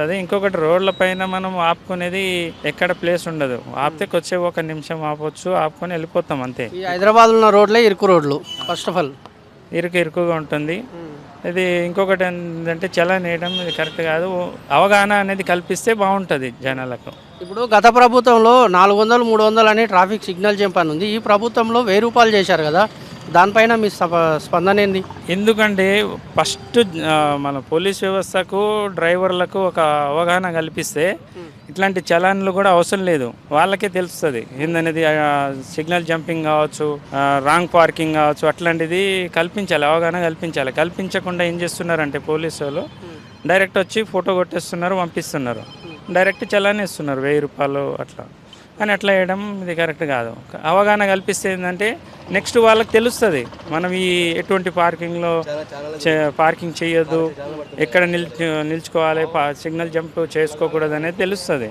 అదే ఇంకొకటి రోడ్ల పైన మనం ఆపుకునేది ఎక్కడ ప్లేస్ ఉండదు. ఆపితే కొద్దిసేపు ఒక నిమిషం ఆపొచ్చు. ఆపుకొని వెళ్ళిపోతాం అంతే. ఈ హైదరాబాద్లో ఉన్న రోడ్లే ఇరుకు రోడ్లు ఫస్ట్ ఆఫ్ ఆల్. ఇరుకుగా ఉంటుంది. ఇది ఇంకొకటి ఏంటంటే చలాన్ వేయడం ఇది కరెక్ట్ కాదు. అవగాహన అనేది కల్పిస్తే బాగుంటుంది జనాలకు. ఇప్పుడు గత ప్రభుత్వంలో 400, 300 అని ట్రాఫిక్ సిగ్నల్ జంప్ అని ఉంది. ఈ ప్రభుత్వంలో రూ. 1000 చేశారు కదా, దానిపైన మీ స్పందన ఏంది? ఎందుకంటే ఫస్ట్ మన పోలీస్ వ్యవస్థకు డ్రైవర్లకు ఒక అవగాహన కల్పిస్తే ఇట్లాంటి చలాన్లు కూడా అవసరం లేదు. వాళ్ళకే తెలుస్తుంది ఏందనేది. సిగ్నల్ జంపింగ్ కావచ్చు, రాంగ్ పార్కింగ్ కావచ్చు, అట్లాంటిది కల్పించాలి, అవగాహన కల్పించాలి. కల్పించకుండా ఏం చేస్తున్నారంటే పోలీసు వాళ్ళు డైరెక్ట్ వచ్చి ఫోటో కొట్టేస్తున్నారు, పంపిస్తున్నారు, డైరెక్ట్ చలాన్ ఇస్తున్నారు రూ. 1000 అట్లా. కానీ అట్లా వేయడం ఇది కరెక్ట్ కాదు. అవగాహన కల్పిస్తే ఏంటంటే నెక్స్ట్ వాళ్ళకి తెలుస్తుంది మనం ఈ ఎటువంటి పార్కింగ్లో పార్కింగ్ చేయొద్దు, ఎక్కడ నిల్చుకోవాలి, సిగ్నల్ జంప్ చేసుకోకూడదు అనేది తెలుస్తుంది.